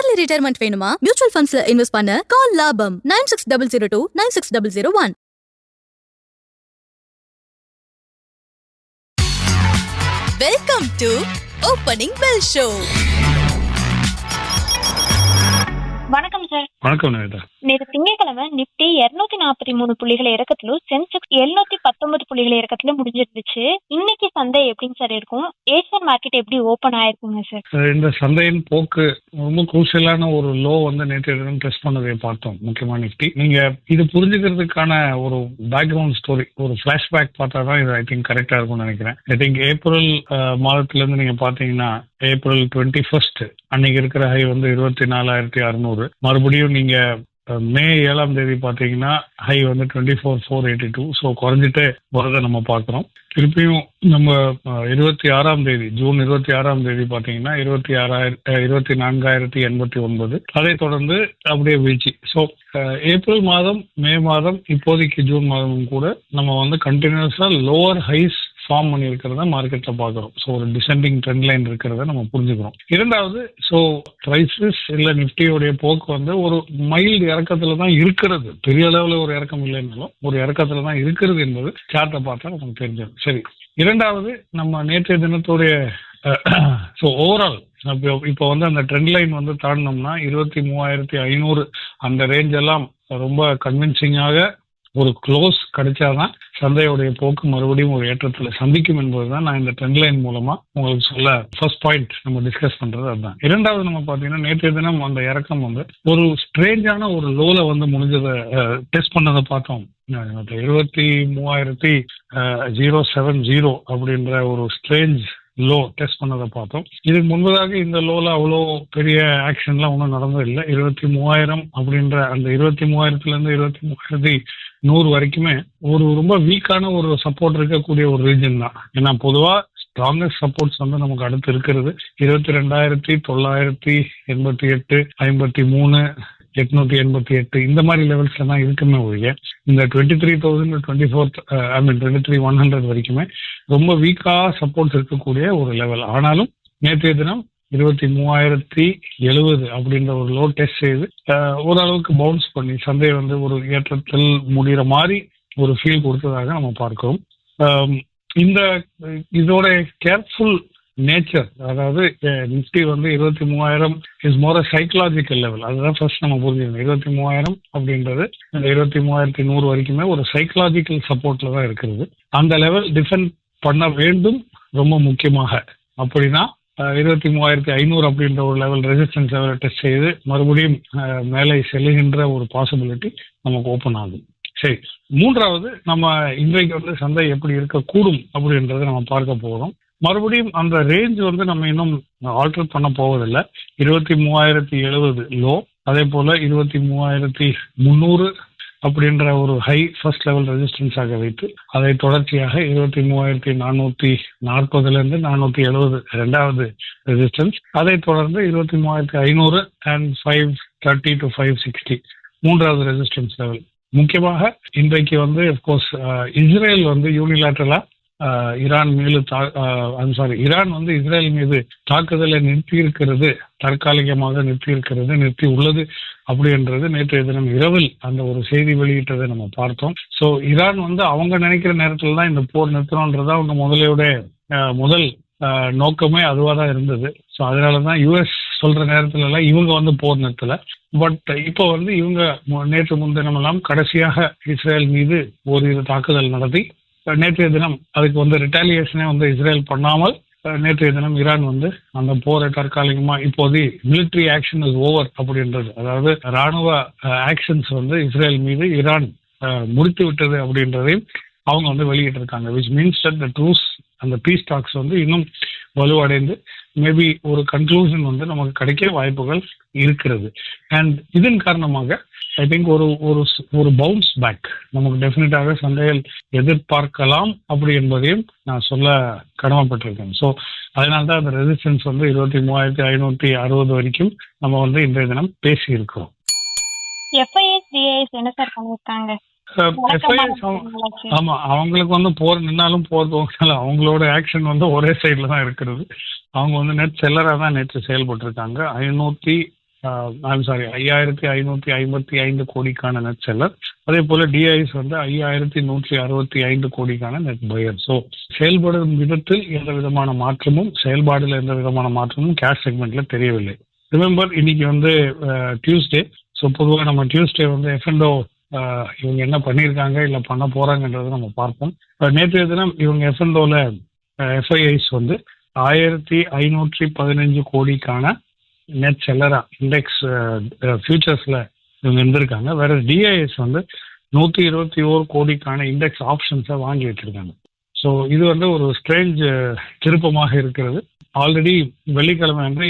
Early retirement வேணுமா? Mutual ஃபண்ட்ஸ்ல invest பண்ண கால் லாபம் 9600296001. Welcome to opening bell show. வணக்கம் சார். வணக்கம் நேதா. நேற்று திங்கட்கிழமை நிப்டி 243 புள்ளிகளை இறக்கத்திலும் சென்செக்ஸ் 719 புள்ளிகளை இறக்கத்திலும் முடிஞ்சிருந்துச்சு. இன்னைக்கு சந்தை எப்படிங்க சார் இருக்கும்? ஏசியன் மார்க்கெட் எப்படி ஓபன் ஆயிருக்குங்க சார்? இந்த சந்தையின் போக்கு ரொம்ப குரூசியலான ஒரு லோ வந்து நேற்று தினம் டெஸ்ட் பண்ணதை பார்த்தோம். முக்கியமா நிப்டி நீங்க இது புரிஞ்சுக்கிறதுக்கான ஒரு பேக்ரவுண்ட் ஸ்டோரி, ஒரு பிளாஷ்பேக் பார்த்தா தான் இது ஐ திங்க் கரெக்டா இருக்கும்னு நினைக்கிறேன். ஐ திங்க் ஏப்ரல் மாதத்துல இருந்து நீங்க பாத்தீங்கன்னா ஏப்ரல் 21 அன்னைக்கு இருக்கிற ஹை வந்து 24,600. மறுபடியும் நீங்க மே 7ஆம் தேதி பாத்தீங்கன்னா ஹை வந்து 24,482. ஸோ குறைஞ்சிட்டே வரதை நம்ம பார்க்குறோம். திருப்பியும் நம்ம 26ஆம் தேதி ஜூன் 26ஆம் தேதி பாத்தீங்கன்னா 24,089. அதை தொடர்ந்து அப்படியே வீழ்ச்சி. ஸோ ஏப்ரல் மாதம், மே மாதம், இப்போதைக்கு ஜூன் மாதமும் கூட நம்ம வந்து கண்டினியூஸா லோவர் ஹைஸ் ஃபார்ம் பண்ணி இருக்கிறத மார்க்கெட்ல பாக்குறோம். ஸோ ஒரு டிசெண்டிங் ட்ரெண்ட் லைன் இருக்கிறத நம்ம புரிஞ்சுக்கிறோம். இரண்டாவது, ஸோ பிரைசஸ் இல்ல நிப்டியோடைய போக்கு வந்து ஒரு மைல்டு இறக்கத்துல தான் இருக்கிறது. பெரிய அளவுல ஒரு இறக்கம் இல்லைன்னாலும் ஒரு இறக்கத்துல தான் இருக்கிறது என்பது சார்ட்டை பார்த்தா நமக்கு தெரிஞ்சது. சரி, இரண்டாவது, நம்ம நேற்றைய தினத்துடைய ஸோ ஓவரால் இப்போ வந்து அந்த ட்ரெண்ட் லைன் வந்து தாண்டினோம்னா 23,500 அந்த ரேஞ்ச் எல்லாம் ரொம்ப கன்வின்சிங்காக ஒரு க்ளோஸ் கிடைச்சாதான் சந்தையுடைய போக்கு மறுபடியும் ஒரு ஏற்றத்தில் சந்திக்கும் என்பதுதான் நான் இந்த ட்ரெண்ட் லைன் மூலமா உங்களுக்கு சொல்ல ஃபர்ஸ்ட் பாயிண்ட் நம்ம டிஸ்கஸ் பண்றது அதுதான். இரண்டாவது, நம்ம பாத்தீங்கன்னா நேற்றைய தினம் அந்த இறக்கம் வந்து ஒரு ஸ்ட்ரேஞ்சான ஒரு லோல வந்து முடிஞ்சதை டெஸ்ட் பண்ணதை பார்த்தோம். 23,070 அப்படின்ற ஒரு ஸ்ட்ரேஞ்ச் லோ டெஸ்ட் பண்ணதை பார்த்தோம். இதுக்கு முன்பதாக இந்த லோல அவ்வளோ பெரிய ஆக்ஷன்லாம் ஒன்றும் நடந்ததில்லை. 23,000 அப்படின்ற அந்த 23,000 இருந்து 23,100 வரைக்குமே ஒரு ரொம்ப வீக்கான ஒரு சப்போர்ட் இருக்கக்கூடிய ஒரு ரீஜன் தான். ஏன்னா பொதுவா ஸ்ட்ராங்கஸ்ட் சப்போர்ட்ஸ் வந்து நமக்கு அடுத்து இருக்கிறது 22,988, 53, 888 இந்த மாதிரி லெவல்ஸ்ல தான் இருக்குமே ஒழிய இந்த 23,000 23,100 வரைக்குமே ரொம்ப வீக்கா சப்போர்ட்ஸ் இருக்கக்கூடிய ஒரு லெவல். ஆனாலும் நேற்றைய தினம் 23,070 அப்படின்ற ஒரு லோ டெஸ்ட் செய்து ஓரளவுக்கு பவுன்ஸ் பண்ணி சந்தை வந்து ஒரு ஏற்றத்தில் முடிகிற மாதிரி ஒரு ஃபீல் கொடுத்ததாக நம்ம பார்க்கிறோம். இந்த இதோட கேர்ஃபுல் நேச்சர், அதாவது நிப்டி வந்து 23,000 இஸ் மோர் சைக்கலாஜிக்கல் லெவல். அதுதான் ஃபர்ஸ்ட் நம்ம புரிஞ்சுக்கணும். 23,000 அப்படின்றது 23,100 வரைக்குமே ஒரு சைக்கலாஜிக்கல் சப்போர்ட்ல தான் இருக்கிறது. அந்த லெவல் டிஃபெண்ட் பண்ண வேண்டும் ரொம்ப முக்கியமாக. அப்படின்னா 23,500 அப்படின்ற ஒரு லெவல் ரெசிஸ்டன்ஸ் லெவலை டெஸ்ட் செய்து மறுபடியும் மேலே செல்லுகின்ற ஒரு பாசிபிலிட்டி நமக்கு ஓப்பன் ஆகும். சரி, மூன்றாவது, நம்ம இன்றைக்கு வந்து சந்தை எப்படி இருக்கக்கூடும் அப்படின்றத நம்ம பார்க்க போகிறோம். மறுபடியும் அந்த ரேஞ்ச் வந்து நம்ம இன்னும் ஆல்டர் பண்ண போவதில்லை. 23,070 லோ, அதே போல 23,300 அப்படின்ற ஒரு ஹை ஃபர்ஸ்ட் லெவல் ரெசிஸ்டன்ஸாக வைத்து அதை தொடர்ச்சியாக 23,440 470 இரண்டாவது ரெசிஸ்டன்ஸ், அதை தொடர்ந்து 23,500 and 530 to 560 மூன்றாவது ரெசிஸ்டன்ஸ் லெவல். முக்கியமாக இன்றைக்கு வந்து அப்கோர்ஸ் இஸ்ரேல் வந்து யூனிலேட்டரலா ஈரான் வந்து இஸ்ரேல் மீது தாக்குதலை நிறுத்தி தற்காலிகமாக நிறுத்தி உள்ளது அப்படின்றது நேற்றைய தினம் இரவில் அந்த ஒரு செய்தி வெளியிட்டதை நம்ம பார்த்தோம். ஸோ ஈரான் வந்து அவங்க நினைக்கிற நேரத்தில் தான் இந்த போர் நிறுத்தணும்ன்றதா அவங்க முதல் நோக்கமே அதுவாக தான் இருந்தது. ஸோ அதனாலதான் யுஎஸ் சொல்ற நேரத்துல எல்லாம் இவங்க வந்து போர் நிறுத்தல. பட் இப்போ வந்து இவங்க நேற்று முன்தினமெல்லாம் கடைசியாக இஸ்ரேல் மீது ஓரிரு தாக்குதல் நடத்தி நேற்றைய தினம் அதுக்கு வந்து ரிட்டாலியேஷனே வந்து இஸ்ரேல் பண்ணாமல் நேற்றைய தினம் ஈரான் வந்து அந்த போரை தற்காலிகமா இப்போது மிலிட்ரி ஆக்ஷன் இஸ் ஓவர் அப்படின்றது, அதாவது ராணுவ ஆக்ஷன்ஸ் வந்து இஸ்ரேல் மீது ஈரான் முடித்து விட்டது அப்படின்றதையும் அவங்க வந்து வெளியிட்டு இருக்காங்க. Which means that the truce அந்த பீஸ் டாக்ஸ் வந்து இன்னும் வலுவடைந்து மேபி ஒரு கன்க்ளூஷன் வந்து நமக்கு கிடைக்க வாய்ப்புகள் இருக்கிறது. அண்ட் இதன் காரணமாக ஐ திங்க் ஒரு பவுன்ஸ் பேக் நமக்கு டெஃபினட்டாக சந்தையில் எதிர்பார்க்கலாம் அப்படி என்பதையும் நான் சொல்ல கடமைப்பட்டிருக்கேன். ஸோ அதனால தான் அந்த ரெசிஸ்டன்ஸ் வந்து 23,560 வரைக்கும் நம்ம வந்து இன்றைய தினம் பேசி இருக்கிறோம். ஆமா, அவங்களுக்கு வந்து போர் நின்னாலும் போர் போகல, அவங்களோட ஆக்ஷன் வந்து ஒரே சைட்ல தான் இருக்கிறது. அவங்க வந்து நெட் செல்லரா தான் நேற்று செயல்பட்டு இருக்காங்க. 5555 கோடிக்கான நெட் செல்லர். அதே போல டிஐஎஸ் வந்து 5165 கோடிக்கான நெட் பையர். ஸோ செயல்படும் விதத்தில் எந்த விதமான மாற்றமும், செயல்பாடுல எந்த விதமான மாற்றமும் கேஷ் செக்மெண்ட்ல தெரியவில்லை. ரிமெம்பர், இன்னைக்கு வந்து டியூஸ்டே. ஸோ பொதுவாக நம்ம டியூஸ்டே வந்து எஃப்என்டோ இவங்க என்ன பண்ணியிருக்காங்க இல்லை பண்ண போறாங்கன்றதை நம்ம பார்ப்போம். நேற்றைய தினம் இவங்க எஃப்என்டோல எஃப்ஐஐஸ் வந்து 1515 கோடிக்கான நெட் செல்லரா இண்டெக்ஸ் ஃபியூச்சர்ஸ்ல இவங்க இருந்திருக்காங்க. வேற டிஐஎஸ் வந்து 121 கோடிக்கான இண்டெக்ஸ் ஆப்ஷன்ஸை வாங்கி வச்சிருக்காங்க. ஸோ இது வந்து ஒரு ஸ்ட்ரேஞ்ச் திருப்பமாக இருக்கிறது. ஆல்ரெடி வெள்ளிக்கிழமை வந்து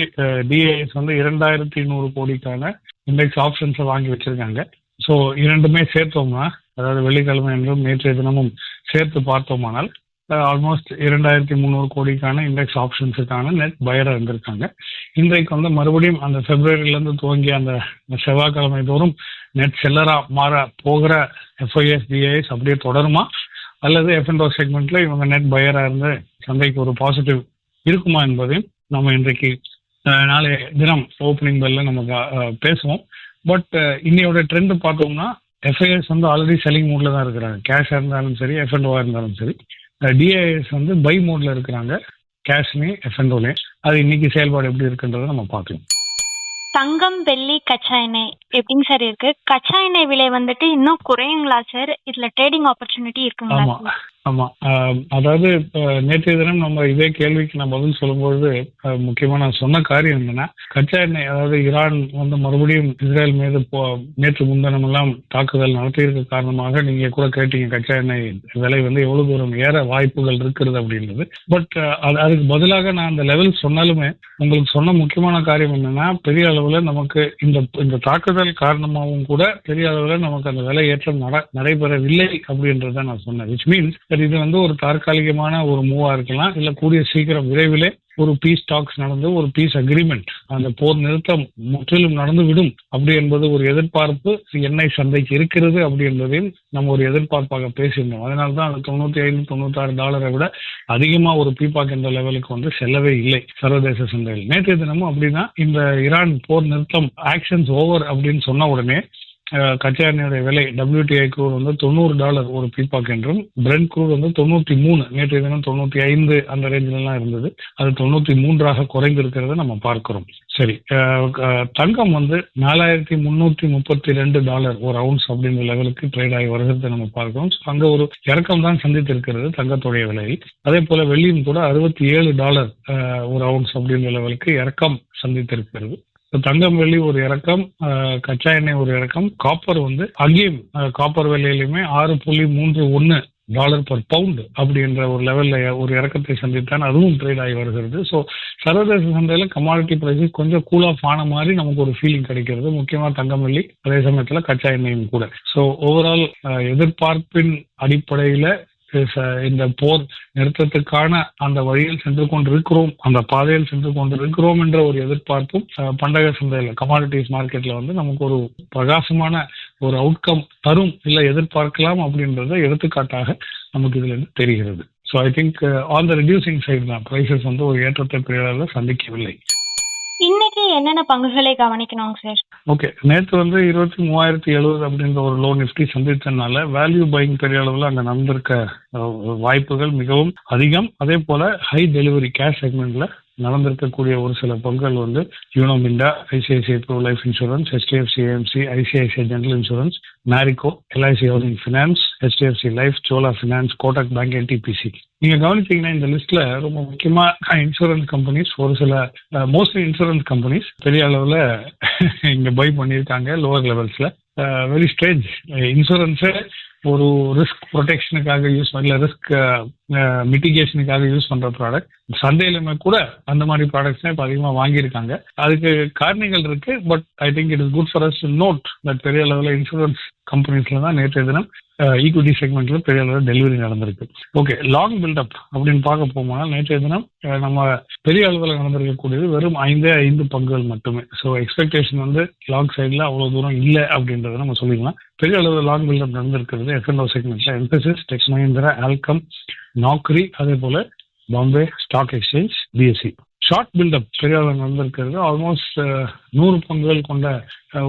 டிஐஎஸ் வந்து 2200 கோடிக்கான இண்டெக்ஸ் ஆப்ஷன்ஸை வாங்கி வச்சிருக்காங்க. ஸோ இரண்டுமே சேர்த்தோம்னா, அதாவது வெள்ளிக்கிழமை என்றும் நேற்றைய தினமும் சேர்த்து பார்த்தோமானால் ஆல்மோஸ்ட் 2300 கோடிக்கான இண்டெக்ஸ் ஆப்ஷன்ஸுக்கான நெட் பையராக இருந்திருக்காங்க. இன்றைக்கு வந்து மறுபடியும் அந்த பிப்ரவரியிலேருந்து துவங்கிய அந்த செவ்வாய்க்கிழமை தோறும் நெட் செல்லரா மாற போகிற எஃப்ஐஎஸ் டிஐஎஸ் அப்படியே தொடருமா, அல்லது எஃப்என்டோ செக்மெண்ட்ல இவங்க நெட் பையராக இருந்து சந்தைக்கு ஒரு பாசிட்டிவ் இருக்குமா என்பதையும் நம்ம இன்றைக்கு நாளைய தினம் ஓப்பனிங் பெல்ல நம்ம பேசுவோம். பட் இன்னையோட ட்ரெண்ட் பார்த்தோம்னா எஃப்ஐஎஸ் வந்து ஆல்ரெடி செல்லிங் மூட்ல தான் இருக்கிறாங்க. கேஷாக இருந்தாலும் சரி, எஃப்என்டோவாக இருந்தாலும் சரி. டிஐஎஸ் வந்து பை மோட்ல இருக்கிறாங்க, கேஷ்லேயும் எஃப்என்டோலையும். அது இன்னைக்கு செயல்பாடு எப்படி இருக்குன்றதை நம்ம பார்க்கலாம். தங்கம், வெள்ளி, கச்சா எண்ணெய் எப்படிங்க சார் இருக்கு? கச்சா எண்ணெய் விலை வந்துட்டு இன்னும் குறையுங்களா சார்? இதுல ட்ரேடிங் ஆப்பர்ச்சுனிட்டி இருக்குங்களா? ஆமா. அதாவது நேற்றைய தினம் நம்ம இதே கேள்விக்கு நான் பதில் சொல்லும்போது முக்கியமா நான் சொன்ன காரியம் என்னன்னா, கச்சா எண்ணெய், அதாவது ஈரான் வந்து மறுபடியும் இஸ்ரேல் மீது நேற்று முன்தினம் எல்லாம் தாக்குதல் நடத்தியிருக்க காரணமாக நீங்க கூட கேட்டீங்க கச்சா எண்ணெய் விலை வந்து எவ்வளவு தூரம் ஏற வாய்ப்புகள் இருக்கிறது அப்படின்றது. பட் அதுக்கு பதிலாக நான் அந்த லெவல் சொன்னாலுமே உங்களுக்கு சொன்ன முக்கியமான காரியம் என்னன்னா, பெரிய அளவுல நமக்கு இந்த தாக்குதல் காரணமாகவும் கூட பெரிய அளவுல நமக்கு அந்த விலை ஏற்றம் நடைபெறவில்லை அப்படின்றத நான் சொன்னேன். விச் மீன்ஸ் இது வந்து ஒரு தற்காலிகமான ஒரு மூவா இருக்கலாம், இல்ல கூடிய சீக்கிரம் விரைவிலே ஒரு பீஸ் டாக்ஸ் நடந்து ஒரு பீஸ் அக்ரிமெண்ட், அந்த போர் நிறுத்தம் முற்றிலும் நடந்து விடும் அப்படி என்பது ஒரு எதிர்பார்ப்பு எண்ணெய் சந்தைக்கு இருக்கிறது அப்படி என்பதையும் நம்ம ஒரு எதிர்பார்ப்பாக பேசியிருந்தோம். அதனால்தான் அது $95-96 விட அதிகமா ஒரு பீபாக் என்ற லெவலுக்கு வந்து செல்லவே இல்லை சர்வதேச சந்தையில். நேற்றைய தினமும் அப்படின்னா இந்த ஈரான் போர் நிறுத்தம் ஆக்ஷன்ஸ் ஓவர் அப்படின்னு சொன்ன உடனே கச்சா எண்ணெயோட விலை WTI க்ரூட் வந்து $90 ஒரு பீபாக் என்றும், பிரெண்ட் க்ரூட் வந்து 93, நேற்றைய தினம் 95 அந்த ரேஞ்சிலெல்லாம் இருந்தது. அது 93 குறைந்திருக்கிறத நம்ம பார்க்கிறோம். சரி, தங்கம் வந்து $4332 ஒரு அவுன்ஸ் அப்படின்ற லெவலுக்கு ட்ரேட் ஆகி வருகிறத நம்ம பார்க்கிறோம். அங்க ஒரு இறக்கம் தான் சந்தித்திருக்கிறது தங்கத்துடைய விலையில். அதே போல வெள்ளியும் கூட $67 ஒரு அவுன்ஸ் அப்படின்ற லெவலுக்கு இறக்கம் சந்தித்திருக்கிறது. தங்கம், வெள்ளி ஒரு இறக்கம், கச்சா எண்ணெய் ஒரு இறக்கம். காப்பர் வந்து அங்கேயும் காப்பர் விலையிலுமே $6.31 per பவுண்ட் அப்படி என்ற ஒரு லெவல்ல ஒரு இறக்கத்தை சந்தித்தான் அதுவும் ட்ரேட் ஆகி வருகிறது. ஸோ சர்வதேச சந்தையில கமாடிட்டி பிரைஸஸ் கொஞ்சம் கூல் ஆஃப் ஆன மாதிரி நமக்கு ஒரு ஃபீலிங் கிடைக்கிறது, முக்கியமா தங்கம், வெள்ளி, அதே சமயத்துல கச்சா எண்ணெயும் கூட. ஸோ ஓவரால் எதிர்பார்ப்பின் அடிப்படையில இந்த போர் நிறுத்தத்துக்கான அந்த வழியில் சென்று கொண்டிருக்கிறோம், அந்த பாதையில் சென்று கொண்டிருக்கிறோம் என்ற ஒரு எதிர்பார்ப்பும் பண்டக சந்தையில கமாடிட்டிஸ் மார்க்கெட்ல வந்து நமக்கு ஒரு பிரகாசமான ஒரு அவுட்கம் தரும், இல்லை எதிர்பார்க்கலாம் அப்படின்றத எடுத்துக்காட்டாக நமக்கு இதுல இருந்து தெரிகிறது. So I think on the reducing side தான் பிரைசஸ் வந்து ஒரு ஏற்றத்தை பெரிய அளவில் சந்திக்கவில்லை. இன்னைக்கு என்னென்ன பங்குகளை கவனிக்கணும் சார்? ஓகே, நேற்று வந்து 23070 அப்படின்ற ஒரு லோ நிஃப்டி சந்தித்தனால வேல்யூ பையிங் பெரிய அளவில் அங்கே நடந்திருக்க வாய்ப்புகள் மிகவும் அதிகம். அதே போல ஹை டெலிவரி கேஷ் செக்மெண்ட்ல நடந்திருக்கக்கூடிய ஒரு சில பங்குகள் வந்து Uno Minda, ICICI Pru Life Insurance, HDFC AMC, ICICI General Insurance, Marico, LIC Housing Finance, HDFC Life, Chola Finance, Kotak Bank, NTPC. நீங்க கவனிச்சீங்கன்னா இந்த லிஸ்ட்ல ரொம்ப முக்கியமா இன்சூரன்ஸ் கம்பெனிஸ், ஒரு சில மோஸ்ட்லி இன்சூரன்ஸ் கம்பெனிஸ் பெரிய அளவுல இங்க பை பண்ணியிருக்காங்க லோவர் லெவல்ஸ்ல. Very strange. இன்சூரன்ஸை ஒரு ரிஸ்க் ப்ரொடெக்ஷனுக்காக யூஸ் பண்ணல, ரிஸ்க் மிட்டிகேஷனுக்காக யூஸ் பண்ற ப்ராடக்ட் சந்தையிலுமே கூட அந்த மாதிரி ப்ராடக்ட்ஸ் இப்போ அதிகமாக வாங்கியிருக்காங்க. அதுக்கு காரணங்கள் இருக்கு. But I think it is good for us to note that பெரிய அளவில் இன்சூரன்ஸ் கம்பெனிஸ்ல தான் நேற்றைய தினம் ஈக்விட்டி செக்மெண்ட்ல பெரிய அளவில் டெலிவரி நடந்திருக்கு. ஓகே, லாங் பில்டப் அப்படின்னு பார்க்க போனால் நேற்றைய தினம் நம்ம பெரிய அளவில் நடந்திருக்கக்கூடியது வெறும் 5 பங்குகள் மட்டுமே. ஸோ எக்ஸ்பெக்டேஷன் வந்து லாங் சைடில் அவ்வளோ தூரம் இல்லை அப்படின்றத நம்ம சொல்லிக்கலாம். பெரிய அளவில் லாங் பில்டப் நடந்திருக்கிறது எஃப்என்ஓ செக்மெண்ட்ல எம்பசிஸ், டெக்ஸ் மஹிந்திரா, ஆல்கம், நாக்ரி, அதே போல Bombay stock exchange, BSE. Short buildup பெரிய அளவு நடந்திருக்கிறது. ஆல்மோஸ்ட் 100 பங்குகள் கொண்ட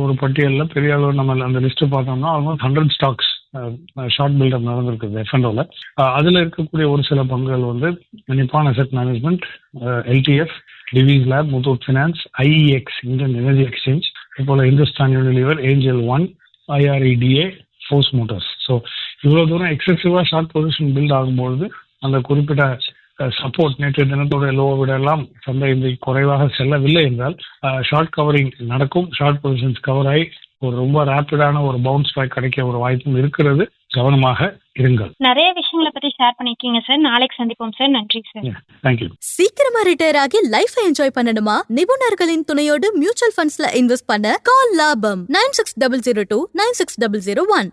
ஒரு பட்டியலில் பெரிய அளவு நம்ம அந்த லிஸ்ட் பார்த்தோம்னா ஆல்மோஸ்ட் 100 ஸ்டாக்ஸ் ஷார்ட் பில்டப் நடந்திருக்குது F&Oல. அதில் இருக்கக்கூடிய ஒரு சில பங்குகள் வந்து Nippon Asset Management, LTF, Divi's Lab, Muthoot Finance, IEX Indian Energy Exchange, இதுபோல் Hindustan Unilever, Angel One, IREDA, Force Motors. So இவ்வளோ தூரம் எக்ஸசிவாக ஷார்ட் பொசிஷன் பில்ட் ஆகும்பொழுது அந்த குறிப்பிட்ட சப்போர்ட் நேற்றைய தினத்தோட லோவை விட எல்லாம் சந்தை இன்றைக்கு குறைவாக செல்லவில்லை என்றால் ஷார்ட் கவரிங் நடக்கும். ஷார்ட் பொசிஷன்ஸ் கவர் ஆகி ஒரு ரொம்ப ரேப்பிடான ஒரு பவுன்ஸ் பேக் கிடைக்க ஒரு வாய்ப்பும் இருக்கிறது. கவனமாக இருங்கள். நிறைய விஷயங்களை பத்தி ஷேர் பண்ணிருக்கீங்க சார். நாளைக்கு சந்திப்போம் சார். நன்றி சார். தேங்க்யூ. சீக்கிரமா ரிட்டையர் ஆகி லைஃப் என்ஜாய் பண்ணணுமா? நிபுணர்களின் துணையோடு மியூச்சுவல் ஃபண்ட்ஸ்ல இன்வெஸ்ட் பண்ண கால் லாபம் 9600296001.